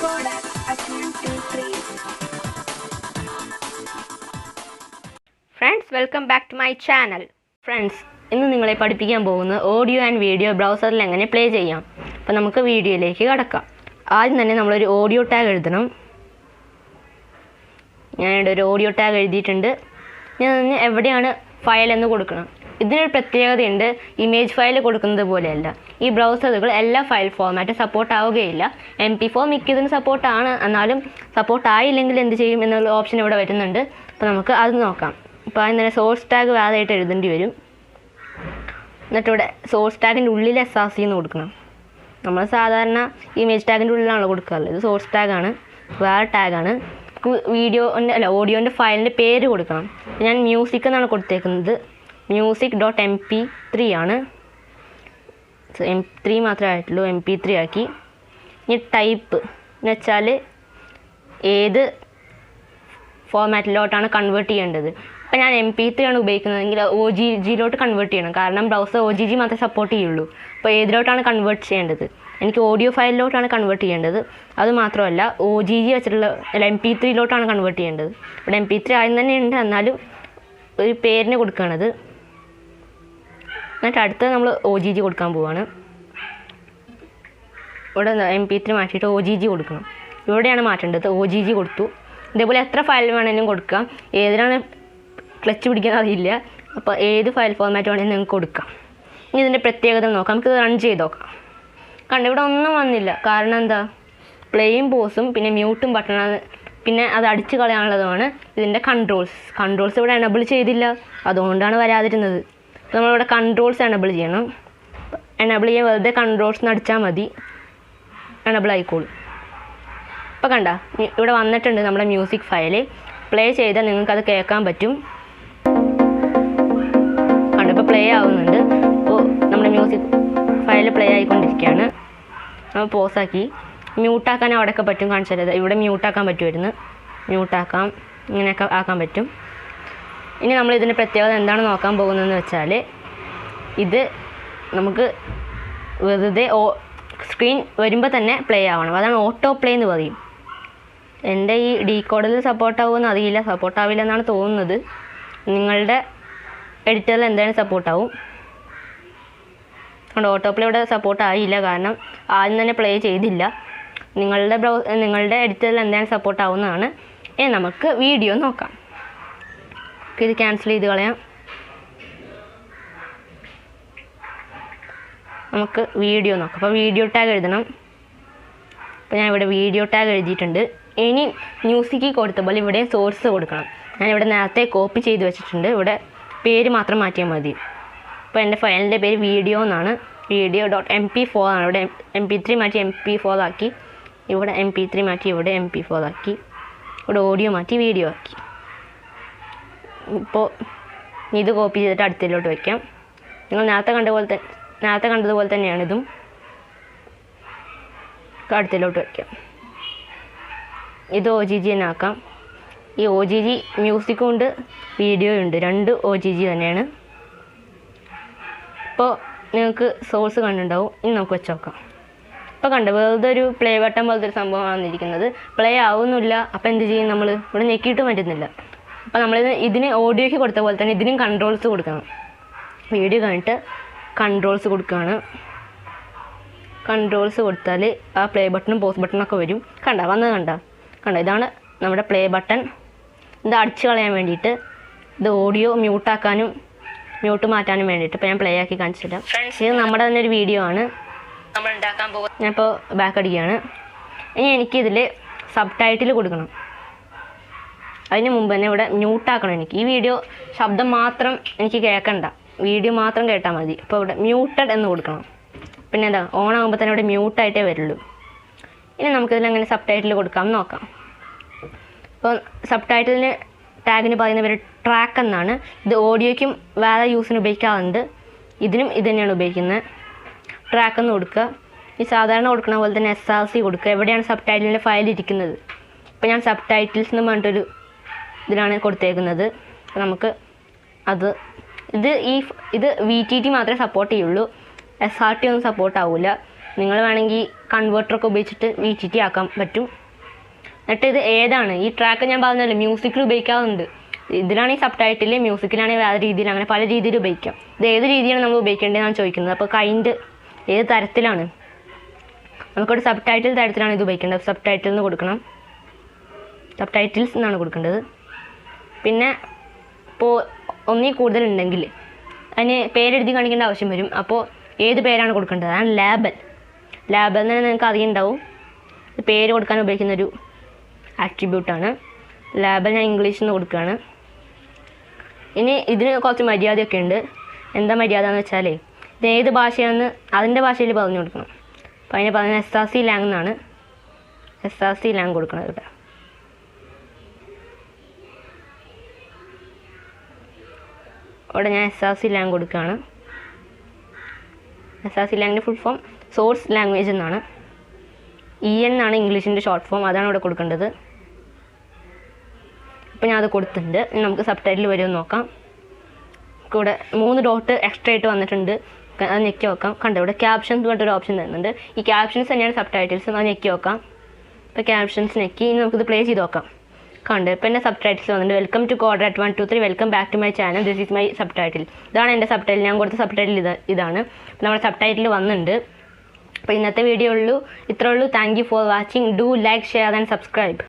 Recorded at 1, 2, 3. Friends, welcome back to my channel. Friends, ഇന്ന് നിങ്ങളെ പഠിപ്പിക്കാൻ പോകുന്നത് ഓഡിയോ ആൻഡ് വീഡിയോ ബ്രൗസറിൽ എങ്ങനെ പ്ലേ ചെയ്യാം. അപ്പോൾ നമുക്ക് വീഡിയോയിലേക്ക് കടക്കാം. ആദ്യം തന്നെ നമ്മളൊരു ഓഡിയോ ടാഗ് എഴുതണം. ഞാനിവിടെ ഒരു ഓഡിയോ ടാഗ് എഴുതിയിട്ടുണ്ട്. ഞാൻ എവിടെയാണ് ഫയൽ എന്ന് കൊടുക്കണം. ഇതിനൊരു പ്രത്യേകതയുണ്ട്. ഇമേജ് ഫയൽ കൊടുക്കുന്നത് പോലെയല്ല. ഈ ബ്രൗസറുകൾ എല്ലാ ഫയൽ ഫോർമാറ്റും സപ്പോർട്ട് ആവുകയില്ല. MP4 മിക്കതിന് സപ്പോർട്ടാണ്, എന്നാലും സപ്പോർട്ട് ആയില്ലെങ്കിൽ എന്ത് ചെയ്യും എന്നുള്ള ഓപ്ഷൻ ഇവിടെ വരുന്നുണ്ട്. അപ്പോൾ നമുക്ക് അത് നോക്കാം. അപ്പോൾ അതിന് തന്നെ സോഴ്സ് ടാഗ് വേറെയായിട്ട് എഴുതേണ്ടി വരും. എന്നിട്ട് ഇവിടെ സോഴ്സ് ടാഗിൻ്റെ ഉള്ളിൽ SRC എന്ന് കൊടുക്കണം. നമ്മൾ സാധാരണ ഇമേജ് ടാഗിൻ്റെ ഉള്ളിലാണല്ലോ കൊടുക്കാറുള്ളത്. ഇത് സോഴ്സ് ടാഗാണ്, വേറെ ടാഗാണ്. ഓഡിയോൻ്റെ ഫയലിൻ്റെ പേര് കൊടുക്കണം. ഞാൻ മ്യൂസിക് എന്നാണ് കൊടുത്തേക്കുന്നത്. music.mp3 ആണ്. MP3 മാത്രമേ ആയിട്ടുള്ളൂ. MP3 ആക്കി. ഇനി ടൈപ്പ് എന്ന് വെച്ചാൽ ഏത് ഫോർമാറ്റിലോട്ടാണ് കൺവേർട്ട് ചെയ്യേണ്ടത്. ഇപ്പം ഞാൻ MP3 ആണ് ഉപയോഗിക്കുന്നതെങ്കിൽ OGGയിലോട്ട് കൺവേർട്ട് ചെയ്യണം. കാരണം ബ്രൗസർ OGG മാത്രമേ സപ്പോർട്ട് ചെയ്യുള്ളൂ. അപ്പോൾ ഏതിലോട്ടാണ് കൺവേർട്ട് ചെയ്യേണ്ടത്? എനിക്ക് ഓഡിയോ ഫയലിലോട്ടാണ് കൺവേർട്ട് ചെയ്യേണ്ടത്. അത് മാത്രമല്ല OGG വെച്ചിട്ടുള്ള MP3ലോട്ടാണ് കൺവേർട്ട് ചെയ്യേണ്ടത്. ഇവിടെ MP3 ആദ്യം തന്നെ ഉണ്ട്, എന്നാലും ഒരു പേരിന് കൊടുക്കുകയാണത്. എന്നിട്ട് അടുത്ത് നമ്മൾ OGG കൊടുക്കാൻ പോവാണ്. ഇവിടെ MP3 മാറ്റിയിട്ട് OGG കൊടുക്കണം. ഇവിടെയാണ് മാറ്റേണ്ടത്. OGG കൊടുത്തു. ഇതേപോലെ എത്ര ഫയൽ വേണമെങ്കിലും കൊടുക്കാം. ഏതിനാണ് ക്ലച്ച് പിടിക്കാൻ അറിയില്ല. അപ്പോൾ ഏത് ഫയൽ ഫോർമാറ്റ് വേണമെങ്കിലും നിങ്ങൾക്ക് കൊടുക്കാം. ഇനി ഇതിൻ്റെ പ്രത്യേകത നോക്കാം. നമുക്കിത് റൺ ചെയ്ത് നോക്കാം. കണ്ട് ഇവിടെ ഒന്നും വന്നില്ല. കാരണം എന്താ? പ്ലേയും പോസും പിന്നെ മ്യൂട്ടും ബട്ടണാണ്. പിന്നെ അത് അടിച്ച് കളയാനുള്ളതുമാണ് ഇതിൻ്റെ കൺട്രോൾസ് ഇവിടെ എനബിൾ ചെയ്തില്ല. അതുകൊണ്ടാണ് വരാതിരുന്നത്. അപ്പോൾ നമ്മളിവിടെ കൺട്രോൾസ് എനബിൾ ചെയ്യണം. എനബിൾ ചെയ്യാൻ വെറുതെ കൺട്രോൾസ് അടിച്ചാൽ മതി, എനബിൾ ആയിക്കോളും. ഇപ്പോൾ കണ്ട ഇവിടെ വന്നിട്ടുണ്ട് നമ്മുടെ മ്യൂസിക് ഫയൽ. പ്ലേ ചെയ്താൽ നിങ്ങൾക്കത് കേൾക്കാൻ പറ്റും. കണ്ട ഇപ്പോൾ പ്ലേ ആവുന്നുണ്ട്. അപ്പോൾ നമ്മുടെ മ്യൂസിക് ഫയൽ പ്ലേ ആയിക്കൊണ്ടിരിക്കുകയാണ്. നമ്മൾ പോസാക്കി മ്യൂട്ടാക്കാൻ അവിടെയൊക്കെ പറ്റും. കാണിച്ചത് ഇവിടെ മ്യൂട്ടാക്കാൻ പറ്റുമായിരുന്നു. മ്യൂട്ടാക്കാം, ഇങ്ങനെയൊക്കെ ആക്കാൻ പറ്റും. ഇനി നമ്മൾ ഇതിൻ്റെ പ്രത്യേകത എന്താണ് നോക്കാൻ പോകുന്നതെന്ന് വെച്ചാൽ, ഇത് നമുക്ക് വെറുതെ സ്ക്രീൻ വരുമ്പോൾ തന്നെ പ്ലേ ആവണം. അതാണ് ഓട്ടോ പ്ലേ എന്ന് പറയും. എൻ്റെ ഈ ഡീകോഡിൽ സപ്പോർട്ടാവുമെന്ന് അറിയില്ല. സപ്പോർട്ടാവില്ല എന്നാണ് തോന്നുന്നത്. നിങ്ങളുടെ എഡിറ്ററിൽ എന്തായാലും സപ്പോർട്ടാവും. അതുകൊണ്ട് ഓട്ടോ പ്ലേ ഇവിടെ സപ്പോർട്ടായില്ല. കാരണം ആദ്യം തന്നെ പ്ലേ ചെയ്തില്ല. നിങ്ങളുടെ എഡിറ്ററിൽ എന്തായാലും സപ്പോർട്ടാവുന്നതാണ്. ഇനി നമുക്ക് വീഡിയോ നോക്കാം. ഇത് ക്യാൻസൽ ചെയ്ത് കളയാം. നമുക്ക് വീഡിയോ നോക്കാം. അപ്പോൾ വീഡിയോ ടാഗ് എഴുതണം. അപ്പോൾ ഞാൻ ഇവിടെ വീഡിയോ ടാഗ് എഴുതിയിട്ടുണ്ട്. ഇനി മ്യൂസിക്കിൽ കൊടുത്ത പോലെ ഇവിടെ സോഴ്സ് കൊടുക്കണം. ഞാനിവിടെ നേരത്തെ കോപ്പി ചെയ്ത് വെച്ചിട്ടുണ്ട്. ഇവിടെ പേര് മാത്രം മാറ്റിയാൽ മതി. അപ്പോൾ എൻ്റെ ഫയലിൻ്റെ പേര് വീഡിയോ എന്നാണ്. video.mp4 ആണ്. ഇവിടെ MP3 മാറ്റി MP4 ആക്കി. ഇവിടെ MP3 മാറ്റി ഇവിടെ MP4 ആക്കി. ഇവിടെ ഓഡിയോ മാറ്റി വീഡിയോ ആക്കി. ഇപ്പോൾ ഇത് കോപ്പി ചെയ്തിട്ട് അടുത്തതിലോട്ട് വയ്ക്കാം. നിങ്ങൾ നേരത്തെ കണ്ടതുപോലെ തന്നെയാണ് ഇതും. അടുത്തതിലോട്ട് വയ്ക്കാം. ഇത് OGG തന്നെ ആക്കാം. ഈ OGG മ്യൂസിക്കും ഉണ്ട്, വീഡിയോ ഉണ്ട്. രണ്ട് OGG തന്നെയാണ്. ഇപ്പോൾ നിങ്ങൾക്ക് സോഴ്സ് കണ്ടിട്ടുണ്ടാവും. ഇനി നമുക്ക് വെച്ച് നോക്കാം. ഇപ്പോൾ കണ്ട വെറുതെ ഒരു പ്ലേ ബട്ടൺ പോലത്തെ ഒരു സംഭവമാണ് വന്നിരിക്കുന്നത്. പ്ലേ ആവുന്നില്ല. അപ്പോൾ എന്ത് ചെയ്യും? നമ്മൾ ഇവിടെ ഞെക്കിയിട്ട് പറ്റുന്നില്ല. അപ്പോൾ ഇതിന് ഓഡിയോയ്ക്ക് കൊടുത്ത പോലെ തന്നെ ഇതിനും കൺട്രോൾസ് കൊടുക്കണം. വീഡിയോ കഴിഞ്ഞിട്ട് കൺട്രോൾസ് കൊടുക്കുകയാണ്. കൺട്രോൾസ് കൊടുത്താൽ ആ പ്ലേ ബട്ടണും പോസ് ബട്ടണൊക്കെ വരും. കണ്ട ഇതാണ് നമ്മുടെ പ്ലേ ബട്ടൺ. ഇത് അടിച്ച് കളയാൻ വേണ്ടിയിട്ട്, ഇത് ഓഡിയോ മ്യൂട്ട് മാറ്റാനും വേണ്ടിയിട്ട്. ഇപ്പോൾ ഞാൻ പ്ലേ ആക്കി കാണിച്ചിട്ട് ഇത് നമ്മുടെ തന്നെ ഒരു വീഡിയോ ആണ് നമ്മൾ ഉണ്ടാക്കാൻ പോകുന്നത്. ഞാനിപ്പോൾ ബാക്ക് അടിക്കുകയാണ്. ഇനി എനിക്കിതിൽ സബ് ടൈറ്റിൽ കൊടുക്കണം. അതിന് മുമ്പ് തന്നെ ഇവിടെ മ്യൂട്ടാക്കണം. എനിക്ക് ഈ വീഡിയോ ശബ്ദം മാത്രം എനിക്ക് കേൾക്കണ്ട, വീഡിയോ മാത്രം കേട്ടാൽ മതി. അപ്പോൾ ഇവിടെ മ്യൂട്ടഡ് എന്ന് കൊടുക്കണം. പിന്നെ എന്താ, ഓൺ ആകുമ്പോൾ തന്നെ ഇവിടെ മ്യൂട്ടായിട്ടേ വരുള്ളൂ. ഇനി നമുക്കിതിലെങ്ങനെ സബ് ടൈറ്റിൽ കൊടുക്കാമെന്ന് നോക്കാം. അപ്പോൾ സബ് ടൈറ്റിലിന് ടാഗിന് പറയുന്ന പേര് ട്രാക്ക് എന്നാണ്. ഇത് ഓഡിയോയ്ക്കും വേറെ യൂസിന് ഉപയോഗിക്കാറുണ്ട്. ഇതിനും ഇത് തന്നെയാണ് ഉപയോഗിക്കുന്നത്. ട്രാക്ക് എന്ന് കൊടുക്കുക. ഈ സാധാരണ കൊടുക്കുന്ന പോലെ തന്നെ SRC കൊടുക്കുക. എവിടെയാണ് സബ് ടൈറ്റിലിൻ്റെ ഫയൽ ഇരിക്കുന്നത്. ഇപ്പോൾ ഞാൻ സബ് ടൈറ്റിൽസ് എന്ന് പറഞ്ഞിട്ടൊരു ഇതിലാണ് കൊടുത്തേക്കുന്നത്. അപ്പോൾ നമുക്ക് ഇത് VTT മാത്രമേ സപ്പോർട്ട് ചെയ്യുള്ളൂ. SRT ഒന്നും സപ്പോർട്ട് ആവില്ല. നിങ്ങൾ വേണമെങ്കിൽ കൺവേർട്ടറൊക്കെ ഉപയോഗിച്ചിട്ട് VCT ആക്കാൻ പറ്റും. എന്നിട്ട് ഇത് ഏതാണ് ഈ ട്രാക്ക് ഞാൻ പറഞ്ഞല്ലോ മ്യൂസിക്കിൽ ഉപയോഗിക്കാറുണ്ട്. ഇതിലാണെങ്കിൽ സബ് ടൈറ്റിൽ, മ്യൂസിക്കിലാണെങ്കിൽ വേറെ രീതിയിൽ, അങ്ങനെ പല രീതിയിൽ ഉപയോഗിക്കാം. ഇത് ഏത് രീതിയാണ് നമ്മൾ ഉപയോഗിക്കേണ്ടതെന്നാണ് ചോദിക്കുന്നത്. അപ്പോൾ ഏത് തരത്തിലാണ് നമുക്കൊരു സബ് ടൈറ്റിൽ തരത്തിലാണ് ഇത് ഉപയോഗിക്കേണ്ടത്. സബ് ടൈറ്റിൽ എന്ന് കൊടുക്കണം, സബ് ടൈറ്റിൽസ് എന്നാണ് കൊടുക്കേണ്ടത്. പിന്നെ ഇപ്പോൾ ഒന്നിൽ കൂടുതലുണ്ടെങ്കിൽ അതിന് പേരെഴുതി കാണിക്കേണ്ട ആവശ്യം വരും. അപ്പോൾ ഏത് പേരാണ് കൊടുക്കേണ്ടത്? അതാണ് ലേബൽ. ലേബൽ എന്ന് തന്നെ നിങ്ങൾക്ക് അറിയുണ്ടാവും. പേര് കൊടുക്കാൻ ഉപയോഗിക്കുന്നൊരു ആട്രിബ്യൂട്ടാണ് ലേബൽ. ഞാൻ ഇംഗ്ലീഷിൽ നിന്ന് കൊടുക്കുകയാണ്. ഇനി ഇതിന് കുറച്ച് മര്യാദയൊക്കെ ഉണ്ട്. എന്താ മര്യാദ എന്ന് വെച്ചാൽ ഇത് ഏത് ഭാഷയാണെന്ന് അതിൻ്റെ ഭാഷയിൽ പറഞ്ഞു കൊടുക്കണം. അപ്പോൾ അതിനെ പറയുന്നത് SRC ലാങ് എന്നാണ്. SRC ലാങ് കൊടുക്കണം ഇവിടെ. ഇവിടെ ഞാൻ SRC ലാങ് കൊടുക്കുകയാണ്. SRC ലാങ്ങിൻ്റെ ഫുൾ ഫോം സോഴ്സ് ലാംഗ്വേജ് എന്നാണ്. EN എന്നാണ് ഇംഗ്ലീഷിൻ്റെ ഷോർട്ട് ഫോം. അതാണ് ഇവിടെ കൊടുക്കേണ്ടത്. ഇപ്പോൾ ഞാൻ അത് കൊടുത്തിട്ടുണ്ട്. നമുക്ക് സബ് ടൈറ്റിൽ വരുമെന്ന് നോക്കാം. ഇവിടെ 3 ഡോട്ട് എക്സ്ട്രാ ആയിട്ട് വന്നിട്ടുണ്ട്. അത് ഞെക്കി നോക്കാം. കണ്ടോ ഇവിടെ ക്യാപ്ഷൻസ് പറഞ്ഞിട്ടൊരു ഓപ്ഷൻ തരുന്നുണ്ട്. ഈ ക്യാപ്ഷൻസ് തന്നെയാണ് സബ് ടൈറ്റിൽസ്. അത് ഞെക്കി നോക്കാം. ഇപ്പോൾ ക്യാപ്ഷൻസ് ഞെക്കി ഇനി നമുക്കിത് പ്ലേ ചെയ്ത് നോക്കാം. കണ്ട് ഇപ്പോൾ എൻ്റെ സബ് ടൈറ്റിൽസ് വന്നിട്ടുണ്ട്. വെൽക്കം ടു കോഡ്രാറ്റ് 1 2 3, welcome back to my channel, this is my subtitle. ഇതാണ് എൻ്റെ സബ് ടൈറ്റിൽ. ഞാൻ കൊടുത്ത സബ് ടൈറ്റിൽ ഇതാണ്. നമ്മുടെ സബ് ടൈറ്റിൽ വന്നിട്ടുണ്ട്. അപ്പോൾ ഇന്നത്തെ വീഡിയോ ഇത്രേ ഉള്ളൂ. Thank you for watching. Do like, share and subscribe.